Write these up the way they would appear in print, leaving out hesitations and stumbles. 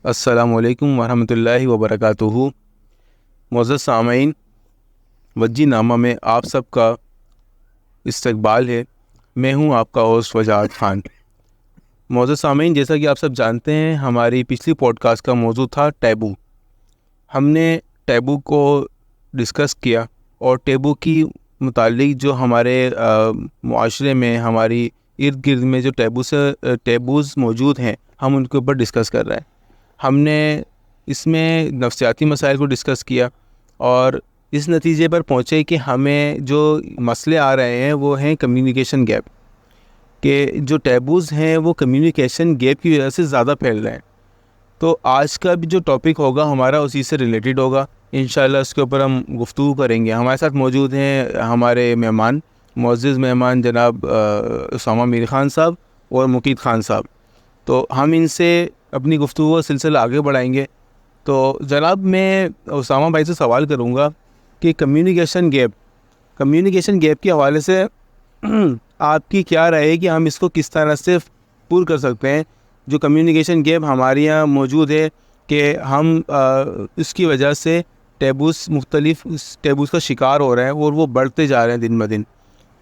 السلام علیکم ورحمۃ اللہ وبرکاتہ۔ معزز سامعین، وجی نامہ میں آپ سب کا استقبال ہے۔ میں ہوں آپ کا ہوسٹ وجاہت خان۔ معزز سامعین، جیسا کہ آپ سب جانتے ہیں، ہماری پچھلی پوڈ کاسٹ کا موضوع تھا ٹیبو۔ ہم نے ٹیبو کو ڈسکس کیا اور ٹیبو کی متعلق جو ہمارے معاشرے میں، ہماری ارد گرد میں جو ٹیبوز موجود ہیں، ہم ان کے اوپر ڈسکس کر رہے ہیں۔ ہم نے اس میں نفسیاتی مسائل کو ڈسکس کیا اور اس نتیجے پر پہنچے کہ ہمیں جو مسئلے آ رہے ہیں وہ ہیں کمیونیکیشن گیپ، کہ جو ٹیبوز ہیں وہ کمیونیکیشن گیپ کی وجہ سے زیادہ پھیل رہے ہیں۔ تو آج کا بھی جو ٹاپک ہوگا ہمارا اسی سے ریلیٹڈ ہوگا۔ انشاءاللہ اس کے اوپر ہم گفتگو کریں گے۔ ہمارے ساتھ موجود ہیں ہمارے مہمان، معزز مہمان جناب اسامہ میر خان صاحب اور مقید خان صاحب۔ تو ہم ان سے اپنی گفتگو کا سلسلہ آگے بڑھائیں گے۔ تو جناب، میں اسامہ بھائی سے سوال کروں گا کہ کمیونیکیشن گیپ کے حوالے سے آپ کی کیا رائے ہے کہ ہم اس کو کس طرح سے پور کر سکتے ہیں؟ جو کمیونیکیشن گیپ ہمارے یہاں موجود ہے کہ ہم اس کی وجہ سے مختلف ٹیبوز کا شکار ہو رہے ہیں اور وہ بڑھتے جا رہے ہیں دن بدن۔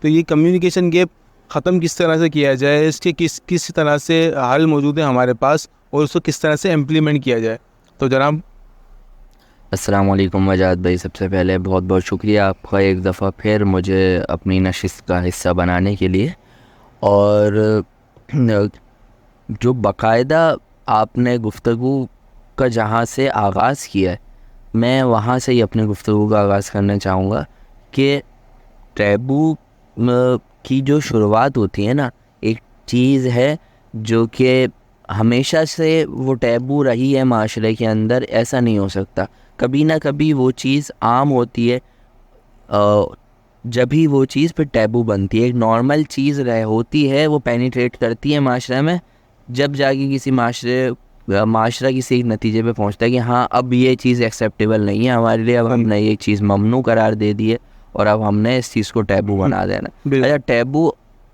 تو یہ کمیونیکیشن گیپ ختم کس طرح سے کیا جائے؟ اس کے کس طرح سے حل موجود ہے ہمارے پاس اور اس کو کس طرح سے امپلیمنٹ کیا جائے؟ تو جناب السلام علیکم وجاہت بھائی، سب سے پہلے بہت بہت شکریہ آپ کا ایک دفعہ پھر مجھے اپنی نشست کا حصہ بنانے کے لیے۔ اور جو باقاعدہ آپ نے گفتگو کا جہاں سے آغاز کیا ہے، میں وہاں سے ہی اپنی گفتگو کا آغاز کرنا چاہوں گا کہ ٹیبو کی جو شروعات ہوتی ہے نا، ایک چیز ہے جو کہ ہمیشہ سے وہ ٹیبو رہی ہے معاشرے کے اندر، ایسا نہیں ہو سکتا۔ کبھی نہ کبھی وہ چیز عام ہوتی ہے، جب ہی وہ چیز پھر ٹیبو بنتی ہے۔ ایک نارمل چیز ہوتی ہے، وہ پینیٹریٹ کرتی ہے معاشرے میں، جب جا کے کسی معاشرہ کسی ایک نتیجے پہ پہنچتا ہے کہ ہاں اب یہ چیز ایکسیپٹیبل نہیں ہے ہمارے لیے، اب ہم نے یہ چیز ممنوع قرار دے دی ہے اور اب ہم نے اس چیز کو ٹیبو بنا دینا۔ اچھا، ٹیبو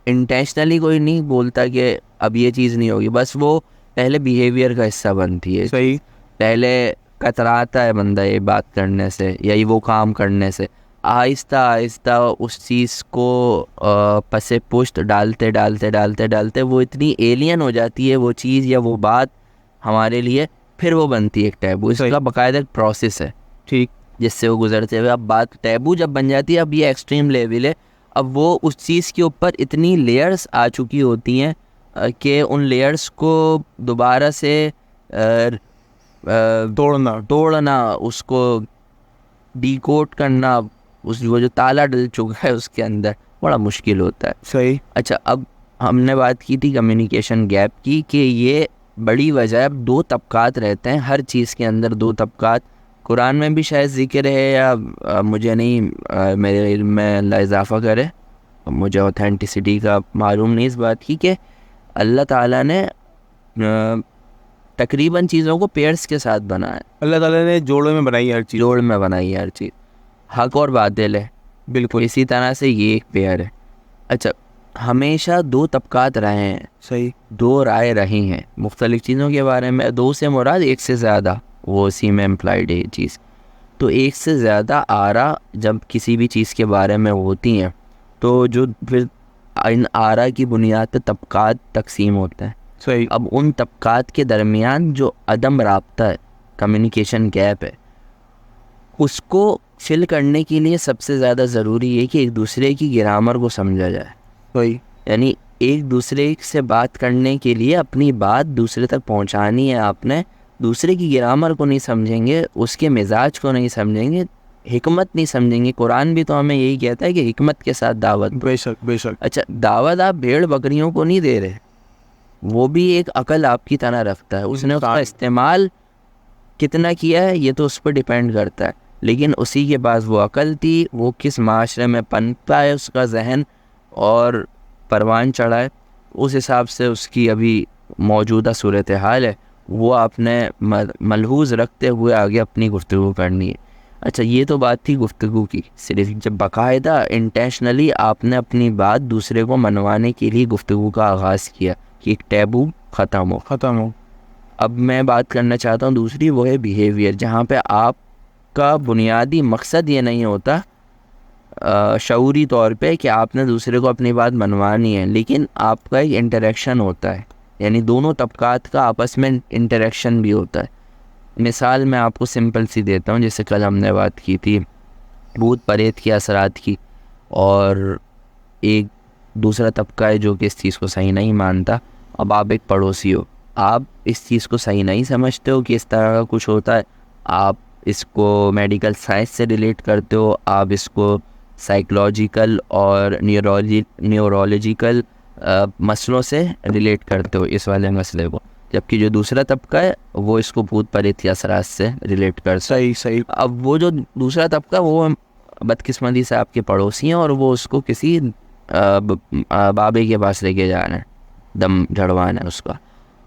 انٹینشنلی کوئی نہیں بولتا کہ اب یہ چیز نہیں ہوگی، بس وہ پہلے بیہیویئر کا حصہ بنتی ہے۔ صحیح، پہلے کتراتا ہے بندہ یہ بات کرنے سے یا وہ کام کرنے سے، آہستہ آہستہ اس چیز کو پس پشت ڈالتے وہ اتنی ایلین ہو جاتی ہے وہ چیز یا وہ بات ہمارے لیے، پھر وہ بنتی ہے ایک ٹیبو۔ اس کا باقاعدہ ایک پروسیس ہے ٹھیک، جس سے وہ گزرتے ہوئے اب بات ٹیبو جب بن جاتی ہے، اب یہ ایکسٹریم لیول ہے۔ اب وہ اس چیز کے اوپر اتنی لیئرز آ چکی ہوتی ہیں کہ ان لیئرز کو دوبارہ سے توڑنا، اس کو ڈیکوڈ کرنا، وہ جو تالا ڈل چکا ہے اس کے اندر، بڑا مشکل ہوتا ہے۔ صحیح۔ اچھا، اب ہم نے بات کی تھی کمیونیکیشن گیپ کی کہ یہ بڑی وجہ ہے۔ اب دو طبقات رہتے ہیں ہر چیز کے اندر، دو طبقات قرآن میں بھی شاید ذکر ہے، یا مجھے نہیں، میرے علم میں اللہ اضافہ کرے، مجھے اوتھینٹسٹی کا معلوم نہیں اس بات کی، کہ اللہ تعالیٰ نے تقریباً چیزوں کو پیئرس کے ساتھ بنایا ہے۔ اللہ تعالیٰ نے جوڑوں میں بنائی ہر چیز، جوڑ میں بنائی ہے ہر چیز، حق اور باطل ہے، بالکل اسی طرح سے یہ ایک پیئر ہے۔ اچھا، ہمیشہ دو طبقات رہے ہیں، صحیح، دو رائے رہی ہیں مختلف چیزوں کے بارے میں۔ دو سے مراد ایک سے زیادہ، وہ اسی میں امپلائڈ ہے یہ چیز۔ تو ایک سے زیادہ آرا جب کسی بھی چیز کے بارے میں ہوتی ہیں، تو جو پھر ان آرا کی بنیاد پہ طبقات تقسیم ہوتے ہیں۔ صحیح، اب ان طبقات کے درمیان جو عدم رابطہ ہے، کمیونیکیشن گیپ ہے، اس کو فل کرنے کے لیے سب سے زیادہ ضروری ہے کہ ایک دوسرے کی گرامر کو سمجھا جائے۔ صحیح، یعنی ایک دوسرے سے بات کرنے کے لیے اپنی بات دوسرے تک پہنچانی ہے، آپ نے دوسرے کی گرامر کو نہیں سمجھیں گے، اس کے مزاج کو نہیں سمجھیں گے، حکمت نہیں سمجھیں گے۔ قرآن بھی تو ہمیں یہی کہتا ہے کہ حکمت کے ساتھ دعوت دو۔ بے شک، بے شک۔ اچھا، دعوت آپ بھیڑ بکریوں کو نہیں دے رہے، وہ بھی ایک عقل آپ کی طرح رکھتا ہے، اس نے اس کا استعمال کتنا کیا ہے یہ تو اس پر ڈیپینڈ کرتا ہے، لیکن اسی کے پاس وہ عقل تھی، وہ کس معاشرے میں پنپا ہے اس کا ذہن اور پروان چڑھا ہے، اس حساب سے اس کی ابھی موجودہ صورتحال ہے، وہ آپ نے ملحوظ رکھتے ہوئے آگے اپنی گفتگو کرنی ہے۔ اچھا، یہ تو بات تھی گفتگو کی، صرف جب باقاعدہ انٹینشنلی آپ نے اپنی بات دوسرے کو منوانے کے لیے گفتگو کا آغاز کیا کہ ایک ٹیبو ختم ہو۔ اب میں بات کرنا چاہتا ہوں دوسری، وہ ہے بیہیویئر، جہاں پہ آپ کا بنیادی مقصد یہ نہیں ہوتا شعوری طور پہ کہ آپ نے دوسرے کو اپنی بات منوانی ہے، لیکن آپ کا ایک انٹریکشن ہوتا ہے، یعنی دونوں طبقات کا آپس میں انٹریکشن بھی ہوتا ہے۔ مثال میں آپ کو سمپل سی دیتا ہوں، جیسے کل ہم نے بات کی تھی بھوت پریت کے اثرات کی، اور ایک دوسرا طبقہ ہے جو کہ اس چیز کو صحیح نہیں مانتا۔ اب آپ ایک پڑوسی ہو، آپ اس چیز کو صحیح نہیں سمجھتے ہو کہ اس طرح کا کچھ ہوتا ہے، آپ اس کو میڈیکل سائنس سے ریلیٹ کرتے ہو، آپ اس کو سائیکلوجیکل اور نیورولوجیکل مسئلوں سے ریلیٹ کرتے ہو اس والے مسئلے کو، جبکہ جو دوسرا طبقہ ہے وہ اس کو بھوت پریت کے اثرات سے ریلیٹ کرتا ہے۔ صحیح اب وہ جو دوسرا طبقہ وہ بدقسمتی سے آپ کے پڑوسی ہیں، اور وہ اس کو کسی بابے کے پاس لے کے جا رہے ہیں، دم جھڑوانا ہے اس کا۔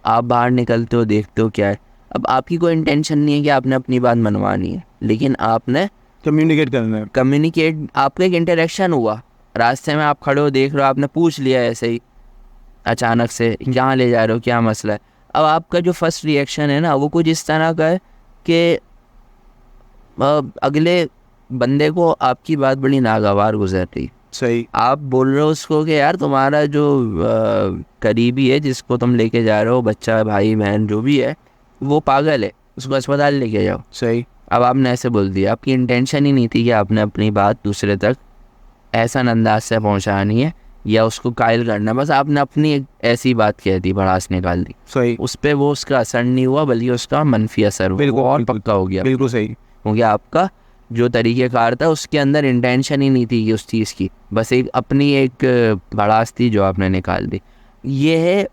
آپ باہر نکلتے ہو، دیکھتے ہو کیا ہے، اب آپ کی کوئی انٹینشن نہیں ہے کہ آپ نے اپنی بات منوانی ہے، لیکن آپ نے کمیونیکیٹ کرنا ہے۔ کمیونیکیٹ، آپ کا ایک انٹریکشن ہوا، راستے میں آپ کھڑے ہو دیکھ رہے ہو، آپ نے پوچھ لیا ایسے ہی اچانک سے جہاں لے جا رہے ہو، کیا مسئلہ ہے۔ اب آپ کا جو فرسٹ ریئیکشن ہے نا وہ کچھ اس طرح کا ہے کہ اگلے بندے کو آپ کی بات بڑی ناگوار گزر رہی، صحیح، آپ بول رہے ہو اس کو کہ یار تمہارا جو قریبی ہے جس کو تم لے کے جا رہے ہو، بچہ، بھائی، بہن، جو بھی ہے، وہ پاگل ہے، اس کو اسپتال لے کے جاؤ۔ صحیح، اب آپ نے ایسے بول دیا، آپ کی انٹینشن ہی نہیں تھی کہ آپ نے اپنی بات دوسرے تک احسن انداز سے پہنچانی ہے یا اس کو قائل کرنا، بس آپ نے اپنی ایک ایسی بات کہہ دی، بھڑاس نکال دی، صحیح، اس پہ وہ اس کا اثر نہیں ہوا بلکہ اس کا منفی اثر ہوا، وہ اور پکا ہو گیا، بالکل صحیح، کیونکہ آپ کا جو طریقہ کار تھا اس کے اندر انٹینشن ہی نہیں تھی کہ اس چیز کی، بس ایک اپنی ایک بھڑاس تھی جو آپ نے نکال دی۔ یہ ہے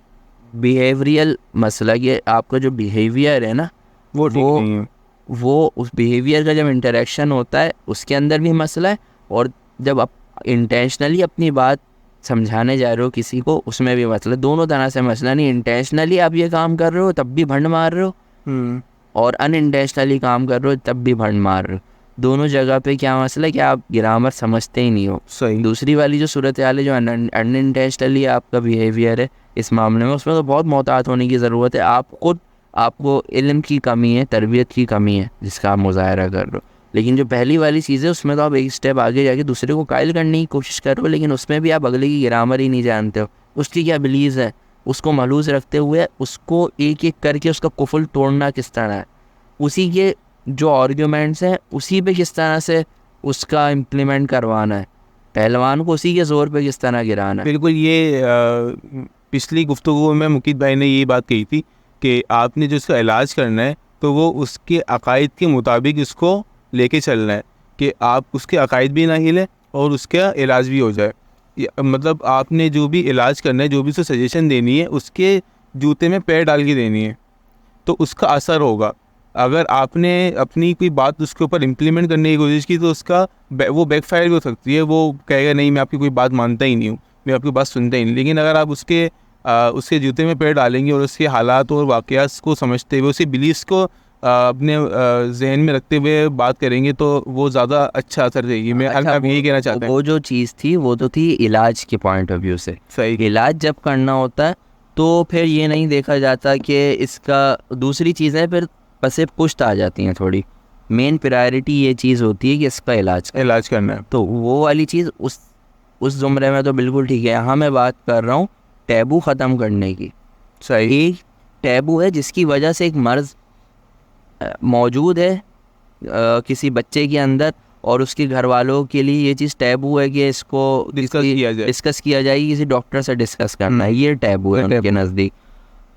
بیہیویئرل مسئلہ، یہ آپ کا جو بیہیویئر ہے نا وہ ٹھیک نہیں ہے۔ وہ اس بیہیویئر کا جب انٹریکشن ہوتا ہے اس کے اندر بھی مسئلہ ہے، اور جب آپ انٹینشنلی اپنی بات سمجھانے جا رہے ہو کسی کو اس میں بھی مسئلہ، دونوں طرح سے مسئلہ، نہیں انٹینشنلی آپ یہ کام کر رہے ہو تب بھی بھنڈ مار رہے ہو، اور ان انٹینشنلی کام کر رہے ہو تب بھی بھنڈ مار رہے ہو، دونوں جگہ پہ کیا مسئلہ ہے کہ آپ گرامر سمجھتے ہی نہیں ہو۔ صحیح، دوسری والی جو صورتحال ہے جو ان انٹینشنلی آپ کا بیہیویئر ہے اس معاملے میں، اس میں تو بہت محتاط ہونے کی ضرورت ہے، آپ کو علم کی کمی ہے، تربیت کی کمی ہے جس کا آپ مظاہرہ کر رہے ہو، لیکن جو پہلی والی چیز ہے اس میں تو آپ ایک سٹیپ آگے جا کے دوسرے کو قائل کرنے کی کوشش کر رہے ہو، لیکن اس میں بھی آپ اگلے کی گرامر ہی نہیں جانتے ہو، اس کی کیا بلیز ہے، اس کو ملحوظ رکھتے ہوئے اس کو ایک ایک کر کے اس کا قفل توڑنا کس طرح ہے، اسی کے جو آرگیومنٹس ہیں اسی پہ کس طرح سے اس کا امپلیمنٹ کروانا ہے، پہلوان کو اسی کے زور پہ کس طرح گرانا ہے۔ بالکل۔ یہ پچھلی گفتگو میں مقید بھائی نے یہ بات کہی تھی کہ آپ نے جو اس کا علاج کرنا ہے تو وہ اس کے عقائد کے مطابق اس کو لے کے چلنا ہے، کہ آپ اس کے عقائد بھی نہ ہلیں اور اس کا علاج بھی ہو جائے۔ مطلب آپ نے جو بھی علاج کرنا ہے، جو بھی اس کو سجیشن دینی ہے، اس کے جوتے میں پیر ڈال کے دینی ہے تو اس کا اثر ہوگا۔ اگر آپ نے اپنی کوئی بات اس کے اوپر امپلیمنٹ کرنے کی کوشش کی تو اس کا وہ بیک فائر بھی ہو سکتی ہے، وہ کہے گا نہیں میں آپ کی کوئی بات مانتا ہی نہیں ہوں، میں آپ کی بات سنتا ہی نہیں۔ لیکن اگر آپ اس کے جوتے میں پیر ڈالیں گے اور اس کے حالات اور واقعات کو سمجھتے ہوئے، اسی بلیفس کو اپنے ذہن میں رکھتے ہوئے بات کریں گے تو وہ زیادہ اچھا اثر دے گی۔ میں یہی کہنا چاہتا ہوں۔ وہ جو چیز تھی وہ تو تھی علاج کے پوائنٹ آف ویو سے، صحیح، علاج جب کرنا ہوتا ہے تو پھر یہ نہیں دیکھا جاتا کہ اس کا دوسری چیزیں پھر پسے پشت آ جاتی ہیں، تھوڑی مین پرائرٹی یہ چیز ہوتی ہے کہ اس کا علاج کرنا ہے۔ تو وہ والی چیز اس زمرے میں تو بالکل ٹھیک ہے۔ یہاں میں بات کر رہا ہوں ٹیبو ختم کرنے کی۔ صحیح، ایک ٹیبو ہے جس کی وجہ سے ایک مرض موجود ہے کسی بچے کے اندر، اور اس کے گھر والوں کے لیے یہ چیز ٹیبو ہے کہ اس کو ڈسکس کیا جائے گی، کسی ڈاکٹر سے ڈسکس کرنا ہے، یہ ٹیبو ہے ان کے نزدیک۔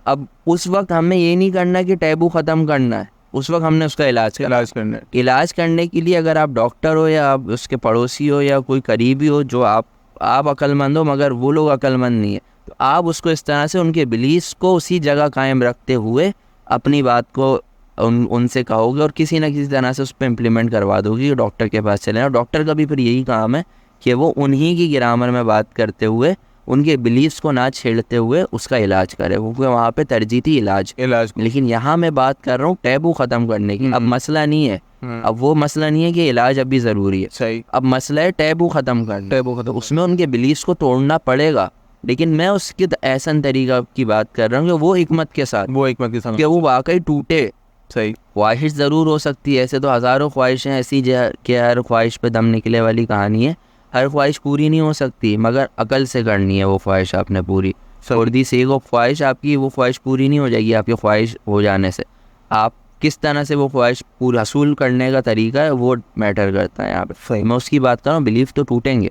اب اس وقت ہمیں یہ نہیں کرنا کہ ٹیبو ختم کرنا ہے، اس وقت ہم نے اس کا علاج کرنا ہے۔ علاج کرنے کے لیے اگر آپ ڈاکٹر ہو یا آپ اس کے پڑوسی ہو یا کوئی قریبی ہو جو آپ عقل مند ہو مگر وہ لوگ عقل مند نہیں ہے، تو آپ اس کو اس طرح سے ان کے بلیفس کو اسی جگہ قائم رکھتے ہوئے اپنی بات کو ان سے کہو گے اور کسی نہ کسی طرح سے اس پہ امپلیمنٹ کروا دو گی کہ ڈاکٹر کے پاس چلیں، اور ڈاکٹر کا بھی پھر یہی کام ہے کہ وہ انہی کی گرامر میں بات کرتے ہوئے ان کے بلیفس کو نہ چھیڑتے ہوئے اس کا علاج کرے، کیونکہ وہاں پہ ترجیح تھی علاج۔ لیکن یہاں میں بات کر رہا ہوں ٹیبو ختم کرنے کی۔ اب مسئلہ نہیں ہے، اب وہ مسئلہ نہیں ہے کہ علاج ابھی ضروری ہے، صحیح، اب مسئلہ ہے ٹیبو ختم کرنا، اس میں ان کے بلیفس کو توڑنا پڑے گا، لیکن میں اس کے احسن طریقہ کی بات کر رہا ہوں کہ وہ حکمت کے ساتھ، وہ حکمت کے ساتھ کہ وہ واقعی ٹوٹے. صحیح. خواہش ضرور ہو سکتی ہے، ایسے تو ہزاروں خواہشیں ایسی کہ ہر خواہش پہ دم نکلے والی کہانی ہے. ہر خواہش پوری نہیں ہو سکتی، مگر عقل سے کرنی ہے وہ خواہش آپ نے پوری. فور دی سیک آف خواہش آپ کی وہ خواہش پوری نہیں ہو جائے گی. آپ کی خواہش ہو جانے سے آپ کس طرح سے وہ خواہش پورا حصول کرنے کا طریقہ ہے وہ میٹر کرتا ہے یہاں پہ. میں اس کی بات کر رہا ہوں. بلیف تو ٹوٹیں گے،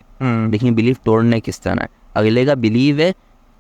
لیکن بلیف توڑنے کس طرح ہے. اگلے کا بلیو ہے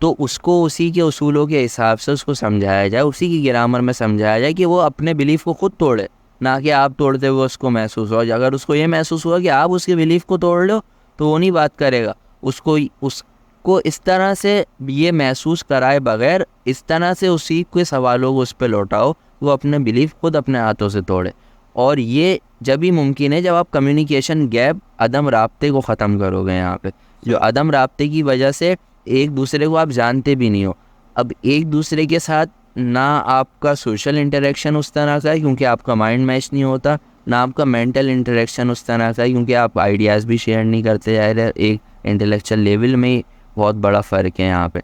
تو اس کو اسی کے اصولوں کے حساب سے اس کو سمجھایا جائے، اسی کی گرامر میں سمجھایا جائے کہ وہ اپنے بلیف کو خود توڑے، نہ کہ آپ توڑتے ہوئے اس کو محسوس ہو. اگر اس کو یہ محسوس ہوا کہ آپ اس کے بلیف کو توڑ لو تو وہ نہیں بات کرے گا. اس کو اس طرح سے یہ محسوس کرائے بغیر اس طرح سے اسی کے سوالوں کو اس پہ لوٹاؤ وہ اپنے بلیف خود اپنے ہاتھوں سے توڑے. اور یہ جب ہی ممکن ہے جب آپ کمیونیکیشن گیپ، عدم رابطے کو ختم کرو گے. یہاں پہ جو عدم رابطے کی وجہ سے ایک دوسرے کو آپ جانتے بھی نہیں ہو. اب ایک دوسرے کے ساتھ نہ آپ کا سوشل انٹریکشن اس طرح کا ہے کیونکہ آپ کا مائنڈ میچ نہیں ہوتا، نہ آپ کا مینٹل انٹریکشن اس طرح کا ہے کیونکہ آپ آئیڈیاز بھی شیئر نہیں کرتے. ظاہر ہے ایک انٹلیکچوئل لیول میں بہت بڑا فرق ہے یہاں پہ.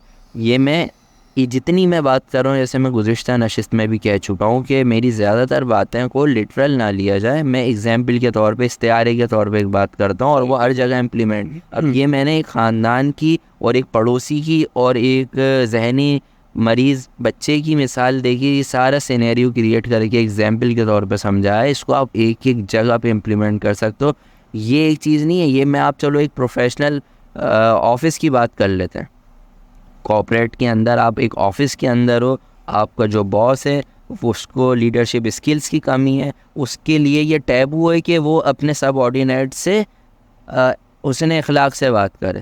یہ جتنی میں بات کر رہا ہوں، جیسے میں گزشتہ نشست میں بھی کہہ چکا ہوں کہ میری زیادہ تر باتیں کو لٹرل نہ لیا جائے. میں ایگزامپل کے طور پہ، استعارے کے طور پہ ایک بات کرتا ہوں اور وہ ہر جگہ امپلیمنٹ. اب یہ میں نے ایک خاندان کی اور ایک پڑوسی کی اور ایک ذہنی مریض بچے کی مثال دیکھی، یہ سارا سینیریو کریٹ کر کے ایگزامپل کے طور پہ سمجھایا ہے. اس کو آپ ایک ایک جگہ پہ امپلیمنٹ کر سکتے ہو. یہ ایک چیز نہیں ہے. یہ میں آپ چلو ایک پروفیشنل آفس کی بات کر لیتے ہیں. کارپوریٹ کے اندر آپ ایک آفس کے اندر ہو، آپ کا جو باس ہے اس کو لیڈرشپ اسکلس کی کمی ہے، اس کے لیے یہ ٹیبو ہے کہ وہ اپنے سب آرڈینیٹ سے حسن اخلاق سے بات کرے.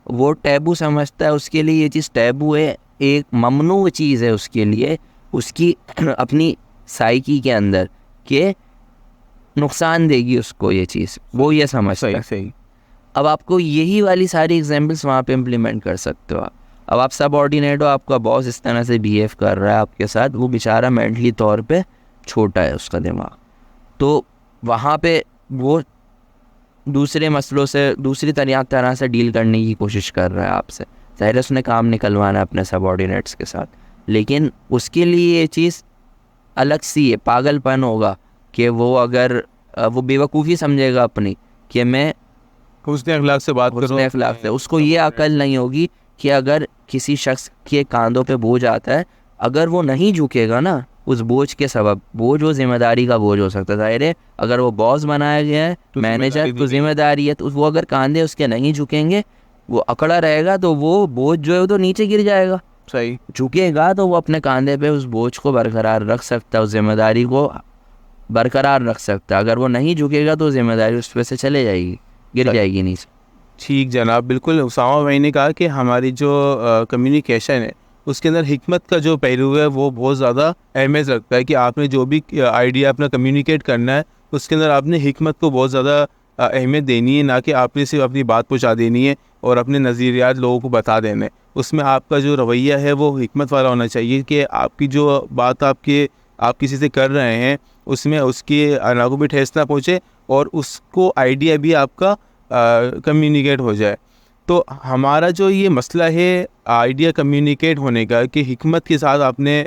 وہ ٹیبو سمجھتا ہے، اس کے لیے یہ چیز ٹیبو ہے، ایک ممنوع چیز ہے اس کے لیے، اس کی اپنی سائیکی کے اندر کہ نقصان دے گی اس کو یہ چیز، وہ یہ سمجھتا ہے. صحیح. اب آپ کو یہی والی ساری ایگزامپلس وہاں پہ امپلیمنٹ کر سکتے ہو. اب آپ سب آرڈینیٹ ہو، آپ کا باس اس طرح سے بیہیو کر رہا ہے آپ کے ساتھ، وہ بیچارہ مینٹلی طور پہ چھوٹا ہے اس کا دماغ، تو وہاں پہ وہ دوسرے مسئلوں سے دوسری طرح سے ڈیل کرنے کی کوشش کر رہا ہے آپ سے. ظاہر ہے اس نے کام نکلوانا ہے اپنے سب آرڈینیٹس کے ساتھ، لیکن اس کے لیے یہ چیز الگ سی ہے. پاگل پن ہوگا کہ وہ اگر وہ بیوقوفی سمجھے گا اپنی کہ میں حسن اخلاق سے بات کروں. حسن اخلاق سے اس کو یہ عقل نہیں ہوگی کہ اگر کسی شخص کے کاندھوں پہ بوجھ آتا ہے، اگر وہ نہیں جھکے گا نا اس بوجھ کے سبب، بوجھ وہ ذمہ داری کا بوجھ ہو سکتا ہے. ظاہر ہے اگر وہ باس بنایا گیا ہے، مینیجر، تو ذمہ داری ہے، تو وہ اگر کاندھے اس کے نہیں جھکیں گے، وہ اکڑا رہے گا تو وہ بوجھ جو ہے وہ تو نیچے گر جائے گا. صحیح. جھکے گا تو وہ اپنے کاندھے پہ اس بوجھ کو برقرار رکھ سکتا ہے، اس ذمہ داری کو برقرار رکھ سکتا ہے. اگر وہ نہیں جھکے گا تو ذمہ داری اس پہ سے چلے جائے گی، گر جائے گی نیچے. ٹھیک جناب، بالکل. اسامہ بھائی نے کہا کہ ہماری جو کمیونیکیشن ہے اس کے اندر حکمت کا جو پہلو ہے وہ بہت زیادہ اہمیت رکھتا ہے، کہ آپ نے جو بھی آئیڈیا اپنا کمیونیکیٹ کرنا ہے اس کے اندر آپ نے حکمت کو بہت زیادہ اہمیت دینی ہے، نہ کہ آپ نے صرف اپنی بات پہنچا دینی ہے اور اپنے نظریات لوگوں کو بتا دینے. اس میں آپ کا جو رویہ ہے وہ حکمت والا ہونا چاہیے، کہ آپ کی جو بات آپ کسی سے کر رہے ہیں اس میں اس کی انا کو بھی ٹھیس نہ پہنچے اور اس کو آئیڈیا بھی آپ کا کمیونیکیٹ ہو جائے. تو ہمارا جو یہ مسئلہ ہے آئیڈیا کمیونیکیٹ ہونے کا، کہ حکمت کے ساتھ آپ نے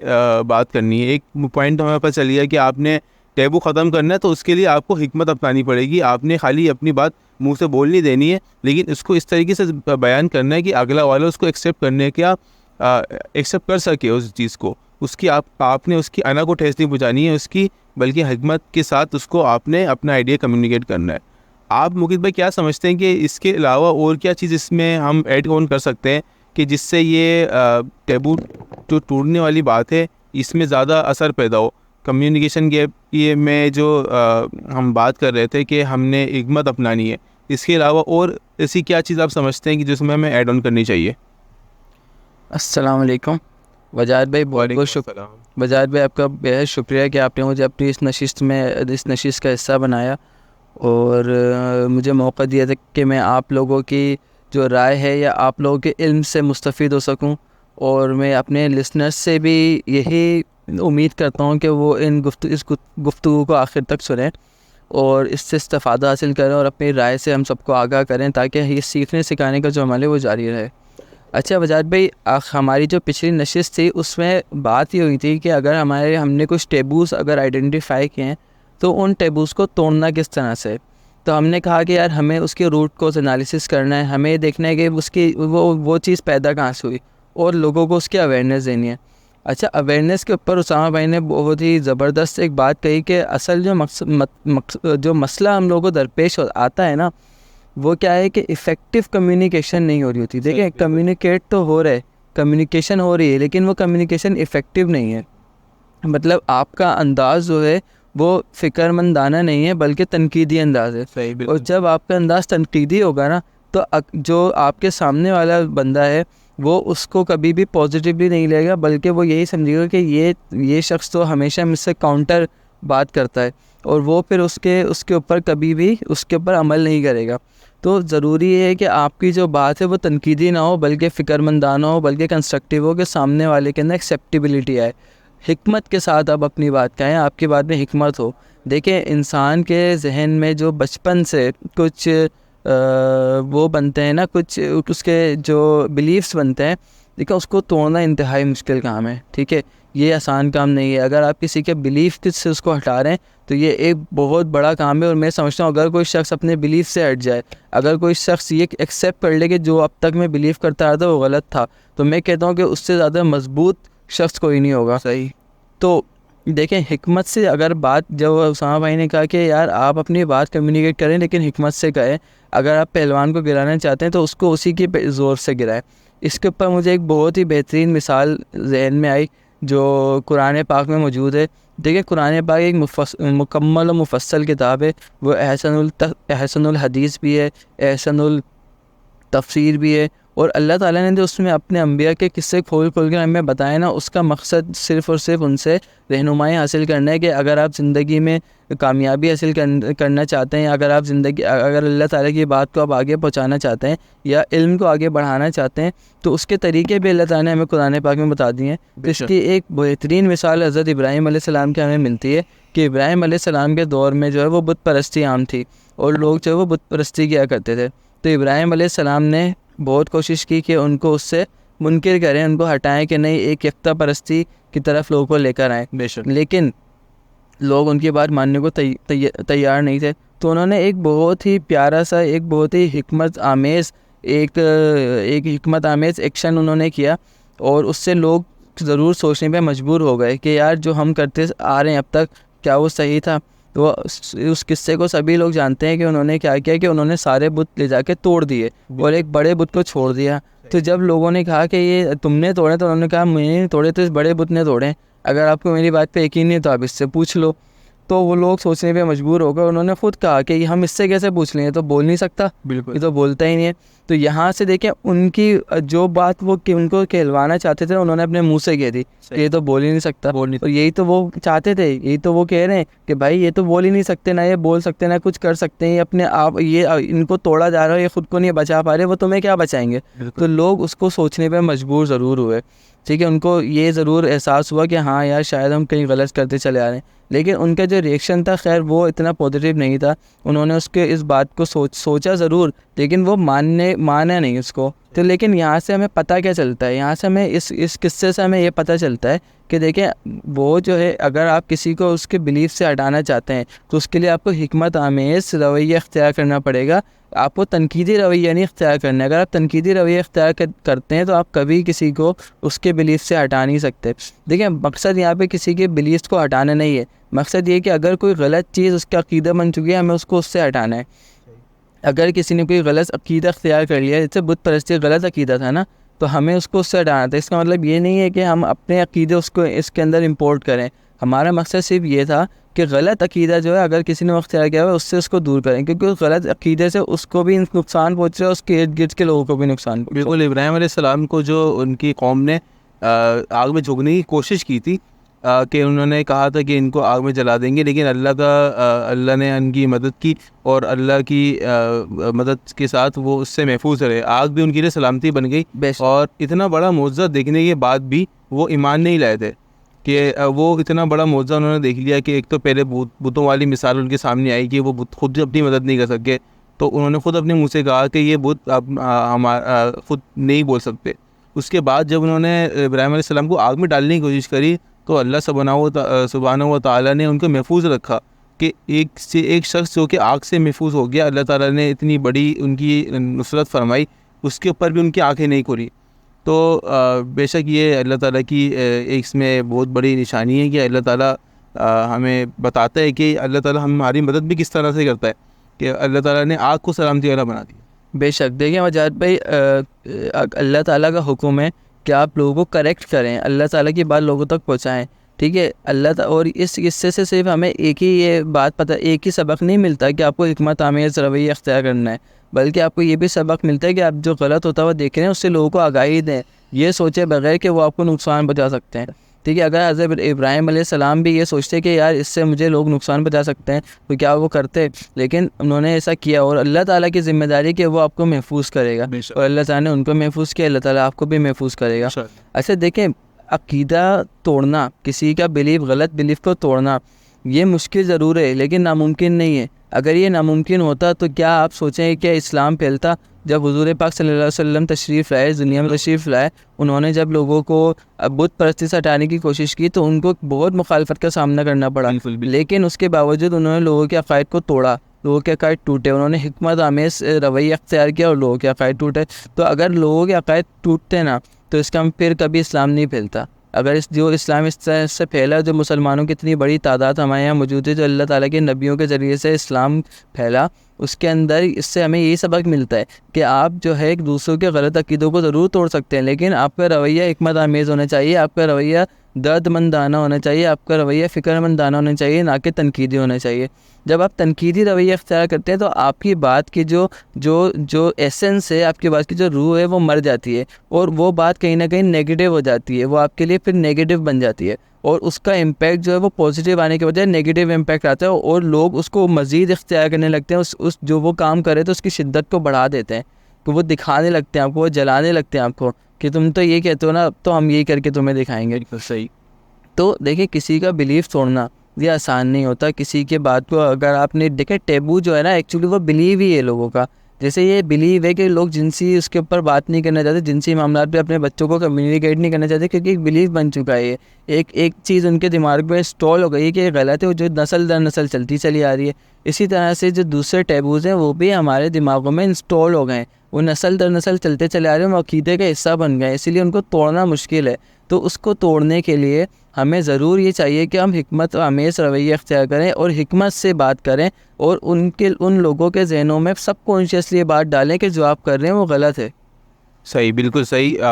بات کرنی ہے. ایک پوائنٹ ہمیں پتہ چل گیا کہ آپ نے ٹیبو ختم کرنا ہے تو اس کے لیے آپ کو حکمت اپنانی پڑے گی. آپ نے خالی اپنی بات منہ سے بول نہیں دینی ہے، لیکن اس کو اس طریقے سے بیان کرنا ہے کہ اگلا والا اس کو ایکسیپٹ ایکسیپٹ کر سکے اس چیز کو. اس کی آپ نے اس کی انا کو ٹھیس نہیں پہنچانی ہے اس کی، بلکہ حکمت کے ساتھ اس کو آپ نے اپنا آئیڈیا کمیونیکیٹ کرنا ہے. آپ مقید بھائی کیا سمجھتے ہیں کہ اس کے علاوہ اور کیا چیز اس میں ہم ایڈ آن کر سکتے ہیں کہ جس سے یہ ٹیبو جو ٹوٹنے والی بات ہے اس میں زیادہ اثر پیدا ہو؟ کمیونیکیشن گیپ یہ میں جو ہم بات کر رہے تھے کہ ہم نے حکمت اپنانی ہے، اس کے علاوہ اور ایسی کیا چیز آپ سمجھتے ہیں کہ جس میں ہمیں ایڈ آن کرنی چاہیے؟ السلام علیکم وجاد بھائی. بہت بہت شکریہ وجاد بھائی، آپ کا بہت شکریہ کہ آپ نے مجھے اپنی اس نشست کا حصہ بنایا اور مجھے موقع دیا تھا کہ میں آپ لوگوں کی جو رائے ہے یا آپ لوگوں کے علم سے مستفید ہو سکوں. اور میں اپنے لسنرز سے بھی یہی امید کرتا ہوں کہ وہ اس گفتگو کو آخر تک سنیں اور اس سے استفادہ حاصل کریں اور اپنی رائے سے ہم سب کو آگاہ کریں، تاکہ یہ سیکھنے سکھانے کا جو عمل ہے وہ جاری رہے. اچھا وجاد بھائی، ہماری جو پچھلی نشست تھی اس میں بات یہ ہوئی تھی کہ اگر ہم نے کچھ ٹیبوز اگر آئیڈینٹیفائی کیے ہیں تو ان ٹیبوز کو توڑنا کس طرح سے. تو ہم نے کہا کہ یار ہمیں اس کے روٹ کوز انالیسس کرنا ہے, ہمیں دیکھنا ہے کہ اس کی وہ چیز پیدا کہاں سے ہوئی اور لوگوں کو اس کی اویئرنیس دینی ہے. اچھا اویئرنیس کے اوپر اسامہ بھائی نے بہت ہی زبردست ایک بات کہی کہ اصل جو مسئلہ ہم لوگوں کو درپیش آتا ہے نا, وہ کیا ہے کہ افیکٹو کمیونیکیشن نہیں ہو رہی ہوتی. دیکھیں کمیونیکیٹ تو ہو رہا ہے, کمیونیکیشن ہو رہی ہے, لیکن وہ کمیونیکیشن افیکٹو نہیں ہے. مطلب آپ کا انداز جو ہے وہ فکر مندانہ نہیں ہے بلکہ تنقیدی انداز ہے. اور جب آپ کا انداز تنقیدی ہوگا نا تو جو آپ کے سامنے والا بندہ ہے وہ اس کو کبھی بھی پازیٹیولی نہیں لے گا, بلکہ وہ یہی سمجھے گا کہ یہ شخص تو ہمیشہ مجھ سے کاؤنٹر بات کرتا ہے, اور وہ پھر اس کے اوپر کبھی بھی اس کے اوپر عمل نہیں کرے گا. تو ضروری ہے کہ آپ کی جو بات ہے وہ تنقیدی نہ ہو بلکہ فکر مندانہ ہو, بلکہ کنسٹرکٹیو ہو, کہ سامنے والے کے اندر ایکسیپٹیبلٹی آئے. حکمت کے ساتھ آپ اپنی بات کہیں, آپ کی بات میں حکمت ہو. دیکھیں انسان کے ذہن میں جو بچپن سے کچھ وہ بنتے ہیں نا, کچھ اس کے جو بلیفس بنتے ہیں, دیکھیں اس کو توڑنا انتہائی مشکل کام ہے. ٹھیک ہے, یہ آسان کام نہیں ہے. اگر آپ کسی کے بلیف سے اس کو ہٹا رہے ہیں تو یہ ایک بہت بڑا کام ہے. اور میں سمجھتا ہوں اگر کوئی شخص اپنے بلیف سے ہٹ جائے, اگر کوئی شخص یہ ایکسیپٹ کر لے کہ جو اب تک میں بلیف کرتا رہا تھا وہ غلط تھا, تو میں کہتا ہوں کہ اس سے زیادہ مضبوط شخص کوئی نہیں ہوگا. صحیح. تو دیکھیں حکمت سے اگر بات, جو اسامہ بھائی نے کہا کہ یار آپ اپنی بات کمیونیکیٹ کریں لیکن حکمت سے کہیں. اگر آپ پہلوان کو گرانا چاہتے ہیں تو اس کو اسی کے زور سے گرائیں. اس کے اوپر مجھے ایک بہت ہی بہترین مثال ذہن میں آئی جو قرآن پاک میں موجود ہے. دیکھیں قرآن پاک ایک مکمل و مفصل کتاب ہے. وہ احسن الحدیث بھی ہے, احسن التفسیر بھی ہے, اور اللہ تعالیٰ نے جو اس میں اپنے انبیاء کے قصے کھول کے ہمیں بتایا نا, اس کا مقصد صرف اور صرف ان سے رہنمائی حاصل کرنا ہے کہ اگر آپ زندگی میں کامیابی حاصل کرنا چاہتے ہیں, اگر اللہ تعالیٰ کی بات کو آپ آگے پہنچانا چاہتے ہیں یا علم کو آگے بڑھانا چاہتے ہیں, تو اس کے طریقے بھی اللہ تعالیٰ نے ہمیں قرآن پاک میں بتا دیے ہیں. اس کی ایک بہترین مثال حضرت ابراہیم علیہ السلام کی ہمیں ملتی ہے کہ ابراہیم علیہ السلام کے دور میں جو ہے وہ بت پرستی عام تھی, اور لوگ جو ہے وہ بت پرستی کیا کرتے تھے. تو ابراہیم علیہ السلام نے بہت کوشش کی کہ ان کو اس سے منکر کریں, ان کو ہٹائیں کہ نہیں ایک یکتا پرستی کی طرف لوگوں کو لے کر آئیں. لیکن لوگ ان کی بات ماننے کو تیار نہیں تھے. تو انہوں نے ایک بہت ہی پیارا سا, ایک بہت ہی حکمت آمیز ایکشن انہوں نے کیا, اور اس سے لوگ ضرور سوچنے پہ مجبور ہو گئے کہ یار جو ہم کرتے آ رہے ہیں اب تک کیا وہ صحیح تھا. تو اس قصے کو سبھی لوگ جانتے ہیں کہ انہوں نے کیا کیا کہ انہوں نے سارے بت لے جا کے توڑ دیے اور ایک بڑے بت کو چھوڑ دیا. تو جب لوگوں نے کہا کہ یہ تم نے توڑے, تو انہوں نے کہا میں نے توڑے, تو اس بڑے بت نے توڑے. اگر آپ کو میری بات پہ یقین نہیں ہے تو آپ اس سے پوچھ لو. تو وہ لوگ سوچنے پہ مجبور ہو گئے. انہوں نے خود کہا کہ ہم اس سے کیسے پوچھ لیں, یہ تو بول نہیں سکتا, بالکل یہ تو بولتا ہی نہیں ہے. تو یہاں سے دیکھیں ان کی جو بات وہ ان کو کہلوانا چاہتے تھے انہوں نے اپنے منہ سے کہہ دی کہ یہ تو بول ہی نہیں سکتا. اور یہی تو وہ چاہتے تھے, یہی تو وہ کہہ رہے ہیں کہ بھائی یہ تو بول ہی نہیں سکتے, نہ یہ بول سکتے نہ کچھ کر سکتے ہیں, یہ اپنے آپ یہ ان کو توڑا جا رہا ہے, یہ خود کو نہیں بچا پا رہے, وہ تمہیں کیا بچائیں گے. تو لوگ اس کو سوچنے پہ مجبور ضرور ہوئے. ٹھیک ہے, ان کو یہ ضرور احساس ہوا کہ ہاں یار شاید ہم کہیں غلط کرتے چلے آ رہے ہیں, لیکن ان کا جو ریئیکشن تھا خیر وہ اتنا پازیٹیو نہیں تھا. انہوں نے اس بات کو سوچا ضرور, لیکن وہ مانا نہیں اس کو. تو لیکن یہاں سے ہمیں پتہ کیا چلتا ہے, یہاں سے ہمیں اس قصے سے ہمیں یہ پتہ چلتا ہے کہ دیکھیں وہ جو ہے اگر آپ کسی کو اس کے بلیف سے ہٹانا چاہتے ہیں تو اس کے لیے آپ کو حکمت آمیز رویہ اختیار کرنا پڑے گا. آپ کو تنقیدی رویہ نہیں اختیار کرنا ہے. اگر آپ تنقیدی رویہ اختیار کرتے ہیں تو آپ کبھی کسی کو اس کے بلیف سے ہٹا نہیں سکتے. دیکھیں مقصد یہاں پہ کسی کے بلیفس کو ہٹانا نہیں ہے, مقصد یہ کہ اگر کوئی غلط چیز اس کا عقیدہ بن چکی ہے ہمیں اس کو اس سے ہٹانا ہے. اگر کسی نے کوئی غلط عقیدہ اختیار کر لیا, جیسے بت پرستی غلط عقیدہ تھا نا, تو ہمیں اس کو اس سے ہٹانا تھا. اس کا مطلب یہ نہیں ہے کہ ہم اپنے عقیدے اس کے اندر امپورٹ کریں. ہمارا مقصد صرف یہ تھا کہ غلط عقیدہ جو ہے اگر کسی نے اختیار کیا ہوا اس سے اس کو دور کریں, کیونکہ اس غلط عقیدے سے اس کو بھی نقصان پہنچ رہا ہے, اس کے ارد گرد کے لوگوں کو بھی نقصان پہنچ رہا ہے. بالکل. ابراہیم علیہ السلام کو جو ان کی قوم نے آگ میں جھونکنے کی کوشش کی تھی کہ انہوں نے کہا تھا کہ ان کو آگ میں جلا دیں گے, لیکن اللہ نے ان کی مدد کی اور اللہ کی مدد کے ساتھ وہ اس سے محفوظ رہے. آگ بھی ان کے لیے سلامتی بن گئی, اور اتنا بڑا معجزہ دیکھنے کے بعد بھی وہ ایمان نہیں لائے تھے. کہ وہ اتنا بڑا معجزہ انہوں نے دیکھ لیا کہ ایک تو پہلے بتوں والی مثال ان کے سامنے آئی کہ وہ بت خود اپنی مدد نہیں کر سکے, تو انہوں نے خود اپنے منہ سے کہا کہ یہ بت ہمارا خود نہیں بول سکتے. اس کے بعد جب انہوں نے ابراہیم علیہ السلام کو آگ میں ڈالنے کی کوشش کری تو اللہ سبحانہ و تعالیٰ نے ان کو محفوظ رکھا کہ ایک شخص جو کہ آگ سے محفوظ ہو گیا, اللہ تعالیٰ نے اتنی بڑی ان کی نصرت فرمائی, اس کے اوپر بھی ان کی آنکھیں نہیں کھلی. تو بے شک یہ اللہ تعالیٰ کی ایک اس میں بہت بڑی نشانی ہے کہ اللہ تعالیٰ ہمیں بتاتا ہے کہ اللہ تعالیٰ ہماری مدد بھی کس طرح سے کرتا ہے, کہ اللہ تعالیٰ نے آگ کو سلامتی والا بنا دیا. بے شک. دیکھیں وجاہت بھائی, اللہ تعالیٰ کا حکم ہے کہ آپ لوگوں کو کریکٹ کریں, اللہ تعالیٰ کی بات لوگوں تک پہنچائیں, ٹھیک ہے. اور اس قصے سے صرف ہمیں ایک ہی یہ بات پتہ, ایک ہی سبق نہیں ملتا کہ آپ کو حکمت آمیز رویہ اختیار کرنا ہے, بلکہ آپ کو یہ بھی سبق ملتا ہے کہ آپ جو غلط ہوتا ہوا دیکھ رہے ہیں اس سے لوگوں کو آگاہی دیں, یہ سوچے بغیر کہ وہ آپ کو نقصان پہنچا سکتے ہیں, ٹھیک ہے. اگر حضرت ابراہیم علیہ السلام بھی یہ سوچتے کہ یار اس سے مجھے لوگ نقصان پہنچا سکتے ہیں تو کیا وہ کرتے, لیکن انہوں نے ایسا کیا, اور اللہ تعالیٰ کی ذمہ داری کہ وہ آپ کو محفوظ کرے گا, اور اللہ تعالیٰ نے ان کو محفوظ کیا, اللہ تعالیٰ آپ کو بھی محفوظ کرے گا. اچھا دیکھیں, عقیدہ توڑنا, کسی کا بلیف, غلط بلیف کو توڑنا, یہ مشکل ضرور ہے لیکن ناممکن نہیں ہے. اگر یہ ناممکن ہوتا تو کیا آپ سوچیں کہ اسلام پھیلتا؟ جب حضور پاک صلی اللہ علیہ وسلم تشریف لائے, دنیا میں تشریف لائے, انہوں نے جب لوگوں کو بت پرستی سے ہٹانے کی کوشش کی تو ان کو بہت مخالفت کا سامنا کرنا پڑا, لیکن اس کے باوجود انہوں نے لوگوں کے عقائد کو توڑا, لوگوں کے عقائد ٹوٹے, انہوں نے حکمت آمیز رویہ اختیار کیا اور لوگوں کے عقائد ٹوٹے. تو اگر لوگوں کے عقائد ٹوٹتے نا تو اس کا پھر کبھی اسلام نہیں پھیلتا. اگر جو اسلام اس طرح سے پھیلا, جو مسلمانوں کی اتنی بڑی تعداد ہمارے یہاں موجود ہے, جو اللہ تعالیٰ کے نبیوں کے ذریعے سے اسلام پھیلا, اس کے اندر اس سے ہمیں یہی سبق ملتا ہے کہ آپ جو ہے ایک دوسروں کے غلط عقیدوں کو ضرور توڑ سکتے ہیں, لیکن آپ کا رویہ حکمت آمیز ہونا چاہیے, آپ کا رویہ درد مندانہ ہونا چاہیے, آپ کا رویہ فکر مندانہ ہونا چاہیے, نہ کہ تنقیدی ہونا چاہیے. جب آپ تنقیدی رویہ اختیار کرتے ہیں تو آپ کی بات کی جو ایسنس ہے, آپ کی بات کی جو روح ہے وہ مر جاتی ہے, اور وہ بات کہیں نہ کہیں نیگیٹو ہو جاتی ہے, وہ آپ کے لیے پھر نیگیٹو بن جاتی ہے, اور اس کا امپیکٹ جو ہے وہ پازیٹیو آنے کے بجائے نیگیٹو امپیکٹ آتا ہے, اور لوگ اس کو مزید اختیار کرنے لگتے ہیں, اس جو وہ کام کرے تو اس کی شدت کو بڑھا دیتے ہیں, کہ وہ دکھانے لگتے ہیں آپ کو, وہ جلانے لگتے ہیں آپ کو کہ تم تو یہ کہتے ہو نا, تو ہم یہی کر کے تمہیں دکھائیں گے. صحیح. تو دیکھیں, کسی کا بلیف توڑنا یہ آسان نہیں ہوتا. کسی کے بات کو اگر آپ نے دیکھیں, ٹیبو جو ہے نا ایکچولی وہ بلیو ہی ہے لوگوں کا. جیسے یہ بلیو ہے کہ لوگ جنسی اس کے اوپر بات نہیں کرنا چاہتے, جنسی معاملات پہ اپنے بچوں کو کمیونیکیٹ نہیں کرنا چاہتے, کیونکہ ایک بلیف بن چکا ہے, ایک چیز ان کے دماغ میں انسٹال ہو گئی ہے کہ یہ غلط ہے, جو نسل در نسل چلتی چلی آ رہی ہے. اسی طرح سے جو دوسرے ٹیبوز ہیں وہ بھی ہمارے دماغوں میں انسٹال ہو گئے ہیں, وہ نسل در نسل چلتے چلے آ رہے ہیں, وہ عقیدے کا حصہ بن گئے ہیں, اسی لیے ان کو توڑنا مشکل ہے. تو اس کو توڑنے کے لیے ہمیں ضرور یہ چاہیے کہ ہم حکمت آمیز رویہ اختیار کریں اور حکمت سے بات کریں, اور ان لوگوں کے ذہنوں میں سب کانشیسلی یہ بات ڈالیں کہ جو آپ کر رہے ہیں وہ غلط ہے. صحیح, بالکل صحیح.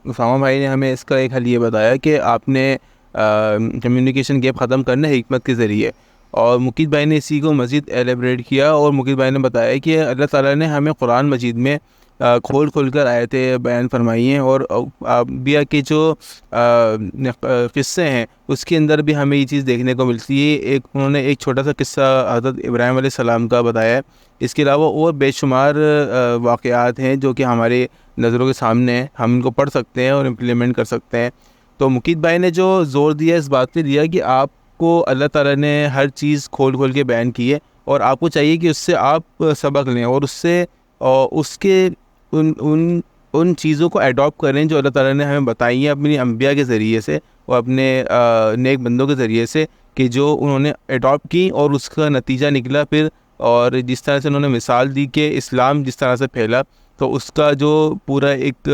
اسامہ بھائی نے ہمیں اس کا ایک حل یہ بتایا کہ آپ نے کمیونیکیشن گیپ ختم کرنا ہے حکمت کے ذریعے, اور مقید بھائی نے اسی کو مزید ایلیبریٹ کیا, اور مقید بھائی نے بتایا کہ اللہ تعالیٰ نے ہمیں قرآن مجید میں کھول کر آیتیں بیان فرمائی ہیں, اور انبیاء کے جو قصے ہیں اس کے اندر بھی ہمیں یہ چیز دیکھنے کو ملتی ہے. انہوں نے ایک چھوٹا سا قصہ حضرت ابراہیم علیہ السلام کا بتایا ہے, اس کے علاوہ اور بے شمار واقعات ہیں جو کہ ہمارے نظروں کے سامنے ہیں, ہم ان کو پڑھ سکتے ہیں اور امپلیمنٹ کر سکتے ہیں. تو مقید بھائی نے جو زور دیا اس بات پہ دیا کہ آپ کو اللہ تعالیٰ نے ہر چیز کھول کے بیان کی ہے, اور آپ کو چاہیے کہ اس سے آپ سبق لیں اور اس کے ان چیزوں کو ایڈاپٹ کریں جو اللہ تعالیٰ نے ہمیں بتائی ہیں اپنی انبیاء کے ذریعے سے اور اپنے نیک بندوں کے ذریعے سے, کہ جو انہوں نے ایڈاپٹ کی اور اس کا نتیجہ نکلا پھر, اور جس طرح سے انہوں نے مثال دی کہ اسلام جس طرح سے پھیلا, تو اس کا جو پورا ایک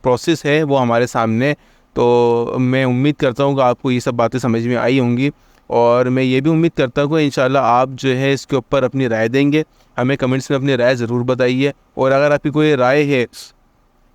پروسیس ہے وہ ہمارے سامنے. تو میں امید کرتا ہوں کہ آپ کو یہ سب باتیں سمجھ میں آئی ہوں گی, اور میں یہ بھی امید کرتا ہوں کہ انشاءاللہ آپ جو ہے اس کے اوپر اپنی رائے دیں گے. ہمیں کمنٹس میں اپنی رائے ضرور بتائیے, اور اگر آپ کی کوئی رائے ہے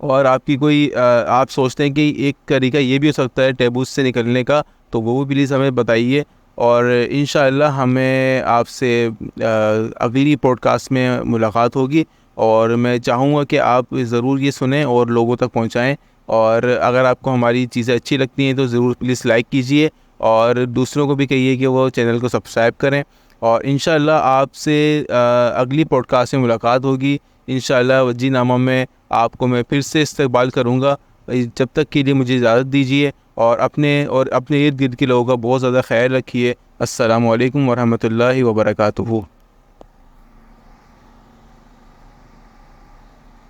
اور آپ سوچتے ہیں کہ ایک طریقہ یہ بھی ہو سکتا ہے ٹیبوز سے نکلنے کا, تو وہ بھی پلیز ہمیں بتائیے. اور انشاءاللہ ہمیں آپ سے اگلی پوڈ کاسٹ میں ملاقات ہوگی, اور میں چاہوں گا کہ آپ ضرور یہ سنیں اور لوگوں تک پہنچائیں. اور اگر آپ کو ہماری چیزیں اچھی لگتی ہیں تو ضرور پلیز لائک کیجیے, اور دوسروں کو بھی کہیے کہ وہ چینل کو سبسکرائب کریں. اور انشاءاللہ آپ سے اگلی پوڈ کاسٹ میں ملاقات ہوگی. انشاءاللہ وجی نامہ میں آپ کو میں پھر سے استقبال کروں گا. جب تک کے لیے مجھے اجازت دیجیے, اور اپنے ارد گرد کے لوگوں کا بہت زیادہ خیال رکھیے. السلام علیکم ورحمۃ اللہ وبرکاتہ.